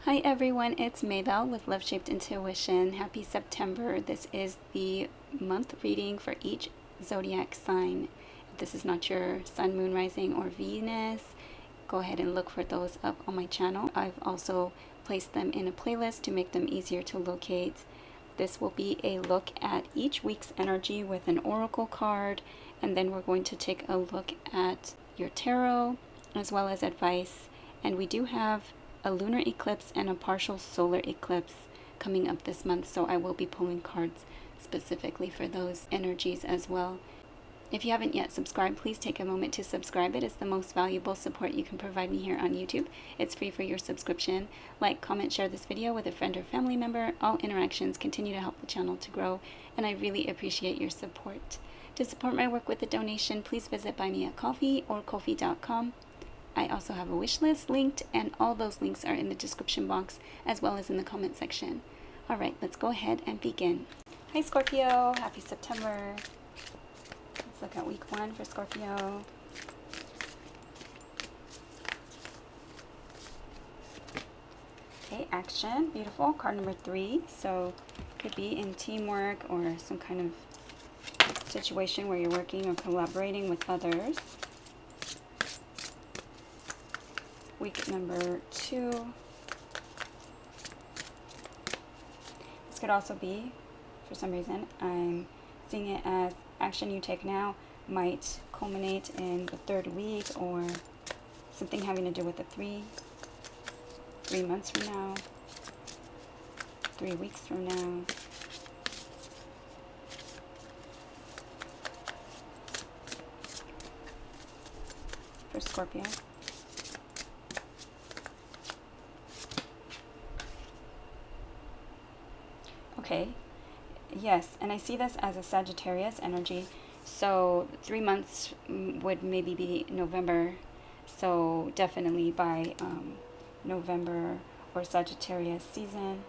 Hi everyone, it's Maybelle with Love Shaped Intuition. Happy September. This is the month reading for each zodiac sign. If this is not your sun, moon, rising, or Venus, go ahead and look for those up on my channel. I've also placed them in a playlist to make them easier to locate. This will be a look at each week's energy with an oracle card, and then we're going to take a look at your tarot as well as advice. And we do have a lunar eclipse and a partial solar eclipse coming up this month, so I will be pulling cards specifically for those energies as well. If you haven't yet subscribed, please take a moment to subscribe. It is the most valuable support you can provide me here on YouTube. It's free for your subscription. Like, comment, share this video with a friend or family member. All interactions continue to help the channel to grow, and I really appreciate your support. To support my work with a donation, please visit Buy Me a Coffee or Ko-fi.com. I also have a wish list linked, and all those links are in the description box as well as in the comment section. Alright, let's go ahead and begin. Hi Scorpio, happy September. Let's look at week 1 for Scorpio. Okay, action, beautiful. Card number 3. So could be in teamwork or some kind of situation where you're working or collaborating with others. Week number 2. This could also be, for some reason, I'm seeing it as action you take now might culminate in the 3rd week, or something having to do with the 3 months from now, 3 weeks from now. For Scorpio. Okay, yes, and I see this as a Sagittarius energy, so 3 months would maybe be November, so definitely by November or Sagittarius season.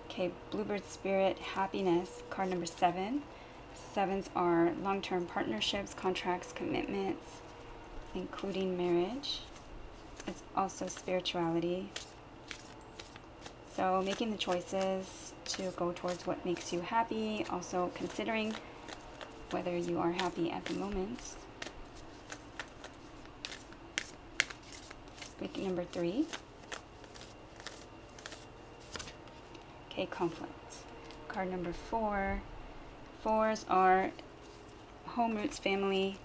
Okay, Bluebird Spirit, happiness, card number 7. 7s are long-term partnerships, contracts, commitments, including marriage. It's also spirituality. So making the choices to go towards what makes you happy, also considering whether you are happy at the moment. Week number 3. Okay, conflict. Card number 4. 4s are home roots, family,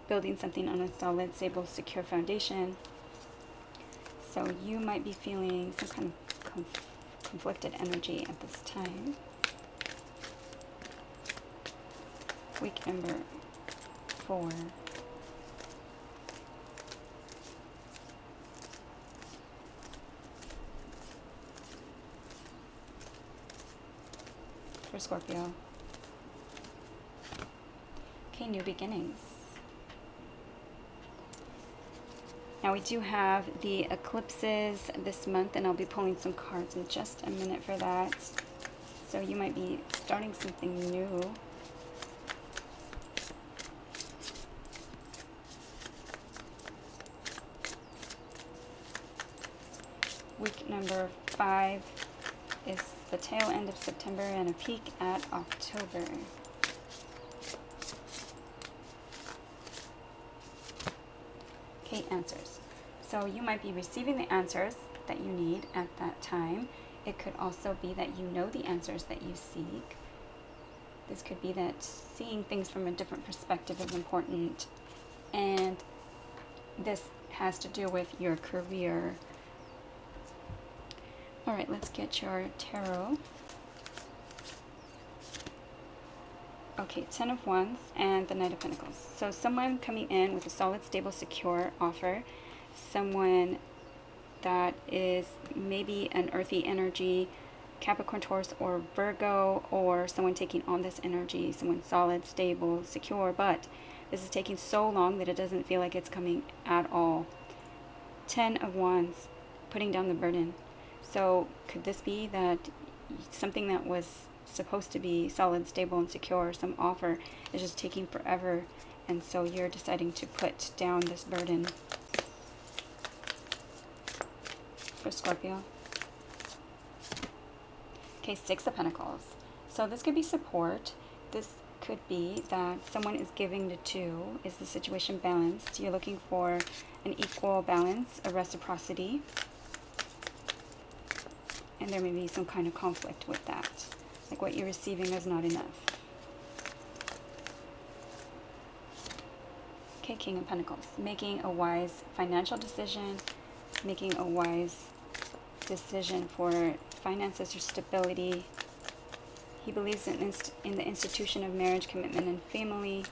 building something on a solid, stable, secure foundation. So you might be feeling some kind of conflicted energy at this time. Week number 4. For Scorpio. Okay, new beginnings. Now we do have the eclipses this month, and I'll be pulling some cards in just a minute for that. So you might be starting something new. Week number 5 is the tail end of September and a peek at October. Okay, answers. So you might be receiving the answers that you need at that time. It could also be that you know the answers that you seek. This could be that seeing things from a different perspective is important. And this has to do with your career. Alright, let's get your tarot. Okay, 10 of Wands and the Knight of Pentacles. So someone coming in with a solid, stable, secure offer. Someone that is maybe an earthy energy, Capricorn, Taurus, or Virgo, or someone taking on this energy, someone solid, stable, secure, but this is taking so long that it doesn't feel like it's coming at all. 10 of Wands, putting down the burden. So could this be that something that was supposed to be solid, stable, and secure, some offer, is just taking forever, and so you're deciding to put down this burden? For Scorpio. Okay, Six of Pentacles. So this could be support. This could be that someone is giving to two. Is the situation balanced? You're looking for an equal balance, a reciprocity. And there may be some kind of conflict with that. Like what you're receiving is not enough. Okay, King of Pentacles. Making a wise financial decision. Making a wise decision for finances or stability. He believes in the institution of marriage, commitment, and family.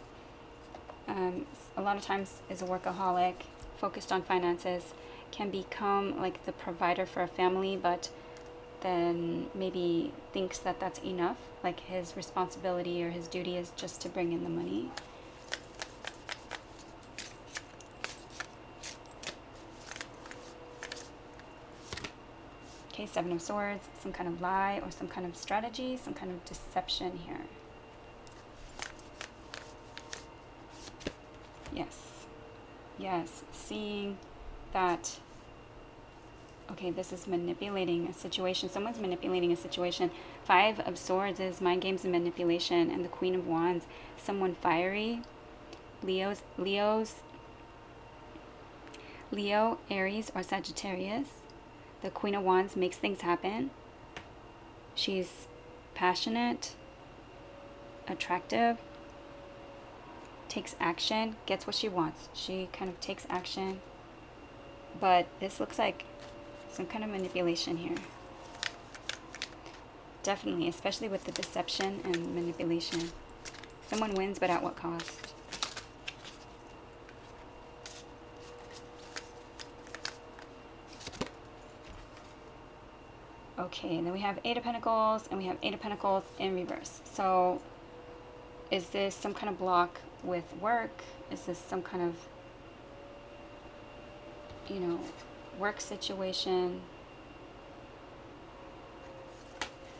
A lot of times is a workaholic, focused on finances, can become like the provider for a family, but then maybe thinks that that's enough. Like his responsibility or his duty is just to bring in the money. Okay, Seven of Swords, some kind of lie or some kind of strategy, some kind of deception here. Yes, seeing that, okay, this is manipulating a situation. Someone's manipulating a situation. Five of Swords is mind games and manipulation, and the Queen of Wands, someone fiery. Leo, Aries, or Sagittarius. The Queen of Wands makes things happen. She's passionate, attractive, takes action, gets what she wants. She kind of takes action. But this looks like some kind of manipulation here. Definitely, especially with the deception and manipulation. Someone wins, but at what cost? Okay, and then we have Eight of Pentacles, and we have Eight of Pentacles in reverse. So, is this some kind of block with work? Is this some kind of, you know, work situation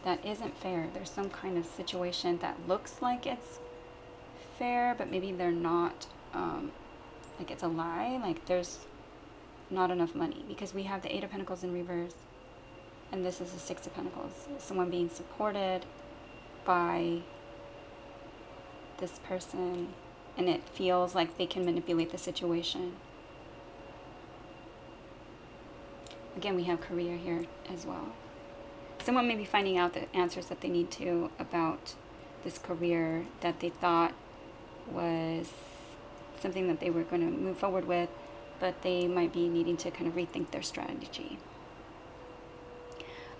that isn't fair? There's some kind of situation that looks like it's fair, but maybe they're not, like it's a lie, like there's not enough money, because we have the Eight of Pentacles in reverse, and this is the Six of Pentacles. Someone being supported by this person, and it feels like they can manipulate the situation. Again, we have career here as well. Someone may be finding out the answers that they need to about this career that they thought was something that they were going to move forward with, but they might be needing to kind of rethink their strategy.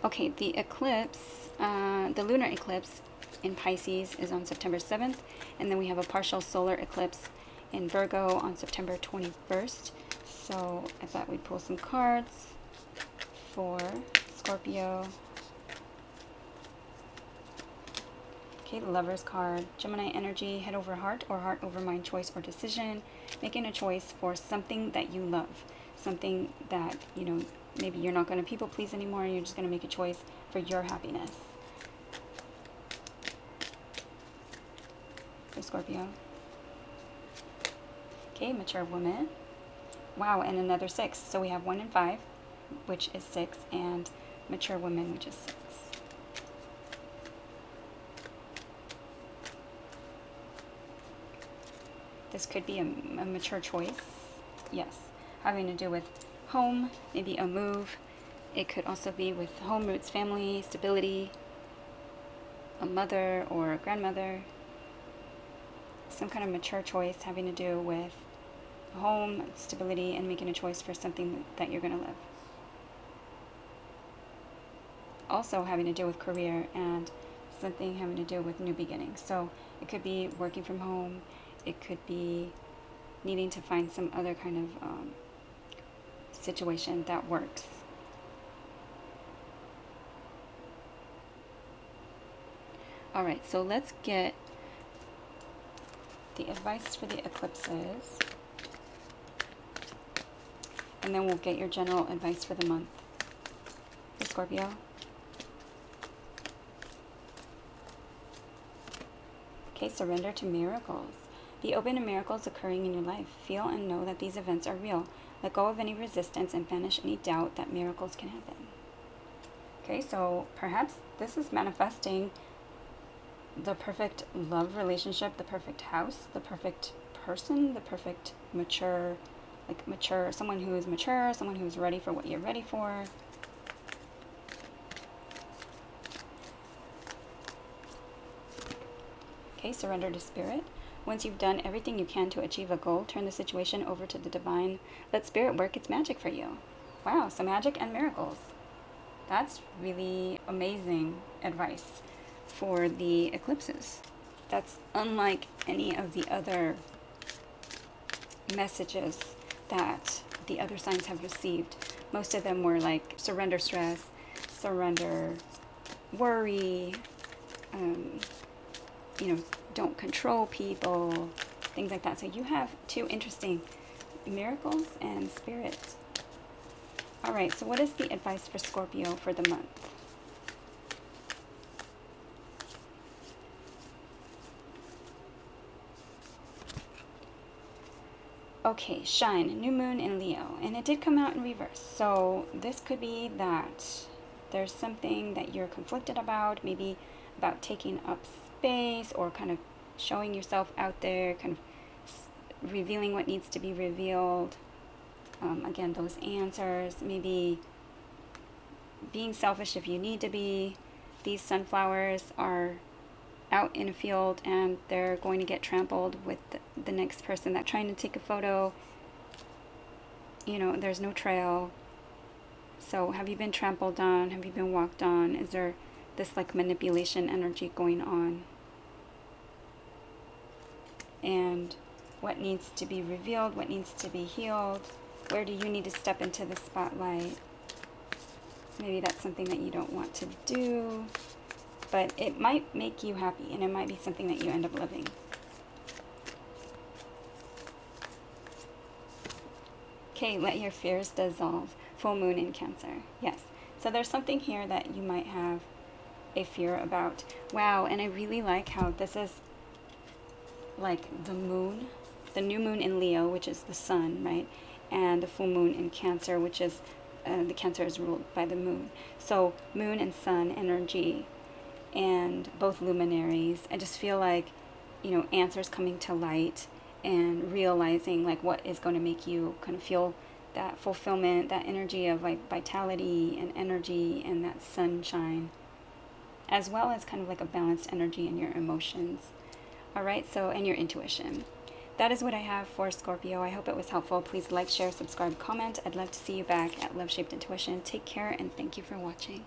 Okay, the eclipse, the lunar eclipse in Pisces is on September 7th, and then we have a partial solar eclipse in Virgo on September 21st. So I thought we'd pull some cards for Scorpio. Okay, the Lover's card. Gemini energy, head over heart or heart over mind, choice or decision. Making a choice for something that you love. Something that, you know, maybe you're not going to people please anymore. You're just going to make a choice for your happiness. For Scorpio. Okay, mature woman. Wow, and another 6. So we have 1 and 5, which is 6, and mature woman, which is 6. This could be a mature choice. Yes. Having to do with home, maybe a move. It could also be with home roots, family, stability, a mother or a grandmother. Some kind of mature choice having to do with home, stability, and making a choice for something that you're going to live. Also having to do with career and something having to do with new beginnings. So it could be working from home. It could be needing to find some other kind of situation that works. All right, so let's get the advice for the eclipses, and then we'll get your general advice for the month. For Scorpio. Okay, surrender to miracles. Be open to miracles occurring in your life. Feel and know that these events are real. Let go of any resistance and banish any doubt that miracles can happen. Okay, so perhaps this is manifesting the perfect love relationship, the perfect house, the perfect person, the perfect mature, someone who is mature, someone who's ready for what you're ready for. Okay, surrender to spirit. Once you've done everything you can to achieve a goal, turn the situation over to the divine. Let spirit work its magic for you. Wow, so magic and miracles. That's really amazing advice for the eclipses. That's unlike any of the other messages that the other signs have received. Most of them were like surrender stress, surrender worry, don't control people, things like that. So you have two interesting miracles and spirit. All right, so what is the advice for Scorpio for the month? Okay, shine, new moon in Leo, and it did come out in reverse. So this could be that there's something that you're conflicted about, maybe about taking up space or kind of showing yourself out there, kind of revealing what needs to be revealed. Again, those answers, maybe being selfish if you need to be. These sunflowers are out in a field and they're going to get trampled with the next person that's trying to take a photo. There's no trail. So have you been trampled on? Have you been walked on? Is there this like manipulation energy going on? And what needs to be revealed? What needs to be healed? Where do you need to step into the spotlight? Maybe that's something that you don't want to do, but it might make you happy, and it might be something that you end up living. Okay, let your fears dissolve. Full moon in Cancer. Yes. So there's something here that you might have a fear about. Wow, and I really like how this is like the moon, the new moon in Leo, which is the sun, right? And the full moon in Cancer, which is the Cancer is ruled by the moon. So moon and sun energy, and both luminaries. I just feel like, answers coming to light and realizing like what is going to make you kind of feel that fulfillment, that energy of like vitality and energy and that sunshine, as well as kind of like a balanced energy in your emotions. All right, so, and your intuition. That is what I have for Scorpio. I hope it was helpful. Please like, share, subscribe, comment. I'd love to see you back at Love Shaped Intuition. Take care, and thank you for watching.